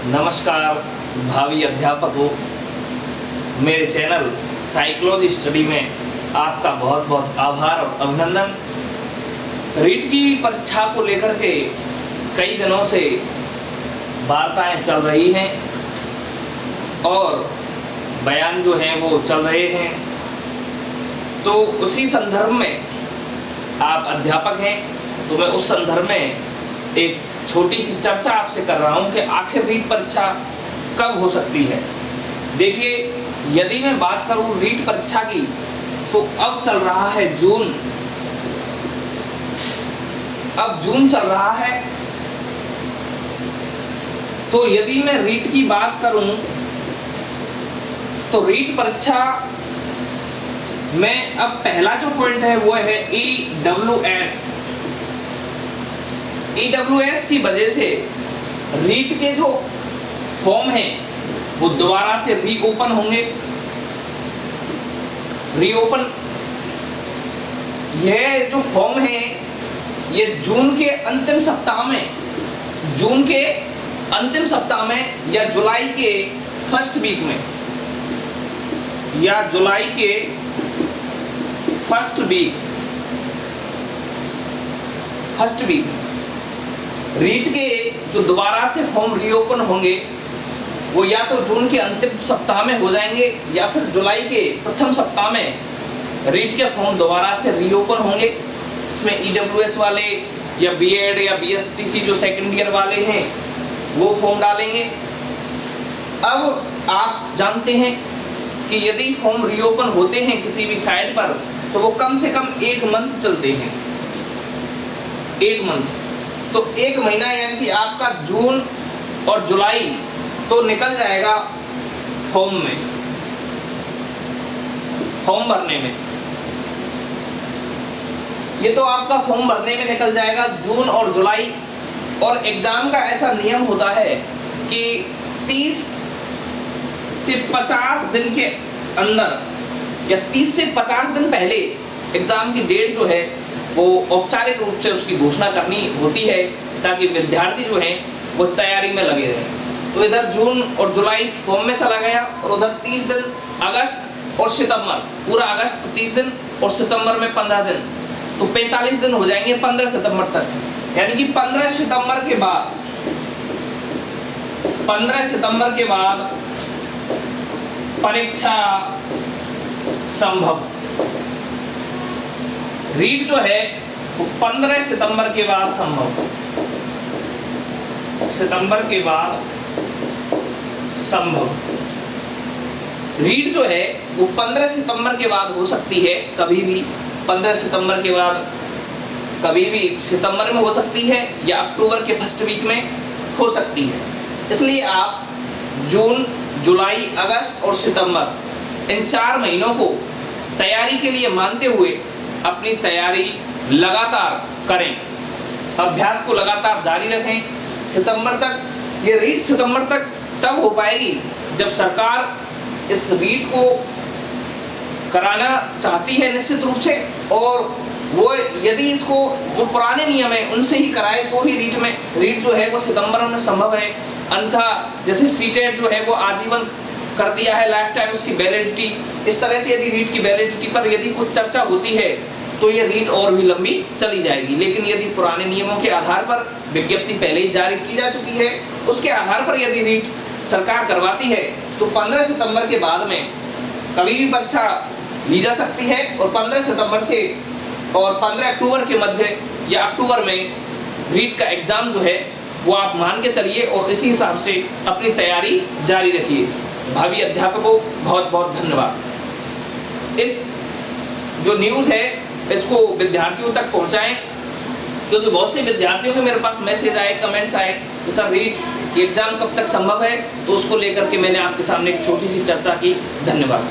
नमस्कार भावी अध्यापकों, मेरे चैनल साइकोलॉजी स्टडी में आपका बहुत बहुत आभार और अभिनंदन। रीट की परीक्षा को लेकर के कई दिनों से वार्ताएं चल रही हैं और बयान जो हैं वो चल रहे हैं, तो उसी संदर्भ में आप अध्यापक हैं तो मैं उस संदर्भ में एक छोटी सी चर्चा आपसे कर रहा हूं कि आखिर रीट परीक्षा कब हो सकती है। देखिए, यदि मैं बात करूं रीट परीक्षा की तो अब चल रहा है जून, अब जून चल रहा है। तो यदि मैं रीट की बात करूं तो रीट परीक्षा में अब पहला जो पॉइंट है वो है EWS की वजह से रीट के जो फॉर्म हैं वो दोबारा से रीओपन होंगे। यह जो फॉर्म है ये जून के अंतिम सप्ताह में या जुलाई के फर्स्ट वीक में फर्स्ट वीक रीट के जो दोबारा से फॉर्म रीओपन होंगे वो या तो जून के अंतिम सप्ताह में हो जाएंगे या फिर जुलाई के प्रथम सप्ताह में रीट के फॉर्म दोबारा से रीओपन होंगे। इसमें EWS वाले या BEd या BSTC जो सेकेंड ईयर वाले हैं वो फॉर्म डालेंगे। अब आप जानते हैं कि यदि फॉर्म रीओपन होते हैं किसी भी साइट पर तो वो कम से कम 1 मंथ चलते हैं, 1 मंथ। तो 1 महीना यानी कि आपका जून और जुलाई तो निकल जाएगा फॉर्म भरने में। ये तो आपका फॉर्म भरने में निकल जाएगा जून और जुलाई। और एग्जाम का ऐसा नियम होता है कि 30 से 50 दिन के अंदर या 30 से 50 दिन पहले एग्जाम की डेट जो है वो औपचारिक रूप से उसकी घोषणा करनी होती है ताकि विद्यार्थी जो हैं वो तैयारी में लगे रहें। तो इधर जून और जुलाई फॉर्म में चला गया और उधर 30 दिन अगस्त और सितंबर, पूरा अगस्त 30 दिन और सितंबर में 15 दिन, तो 45 दिन हो जाएंगे 15 सितंबर तक। यानी कि 15 सितंबर के बाद परीक्षा संभव। रीट जो है वो 15 सितंबर के बाद संभव, रीट जो है वो 15 सितंबर के बाद हो सकती है, कभी भी 15 सितंबर के बाद कभी भी सितंबर में हो सकती है या अक्टूबर के फर्स्ट वीक में हो सकती है। इसलिए आप जून, जुलाई, अगस्त और सितंबर इन 4 महीनों को तैयारी के लिए मानते हुए अपनी तैयारी लगातार करें, अभ्यास को लगातार जारी रखें। सितंबर तक, ये रीट सितंबर तक तब हो पाएगी जब सरकार इस रीट को कराना चाहती है निश्चित रूप से, और वो यदि इसको जो पुराने नियम है उनसे ही कराए तो ही रीट जो है वो सितंबर में संभव है। अन्यथा जैसे सीटेट जो है वो आजीवन कर दिया है, लाइफ टाइम उसकी वैलिडिटी। इस तरह से यदि रीट की वैलिडिटी पर यदि कुछ चर्चा होती है तो ये रीट और भी लंबी चली जाएगी। लेकिन यदि पुराने नियमों के आधार पर विज्ञप्ति पहले ही जारी की जा चुकी है, उसके आधार पर यदि रीट सरकार करवाती है तो 15 सितंबर के बाद में कभी भी परीक्षा ली जा सकती है और 15 सितंबर से और 15 अक्टूबर के मध्य या अक्टूबर में रीट का एग्जाम जो है वो आप मान के चलिए और इसी हिसाब से अपनी तैयारी जारी रखिए। भावी अध्यापकों, बहुत बहुत धन्यवाद। इस जो न्यूज़ है इसको विद्यार्थियों तक पहुंचाएं, क्योंकि बहुत से विद्यार्थियों के मेरे पास मैसेज आए, कमेंट्स आए कि सर रीट एग्जाम कब तक संभव है, तो उसको लेकर के मैंने आपके सामने एक छोटी सी चर्चा की। धन्यवाद।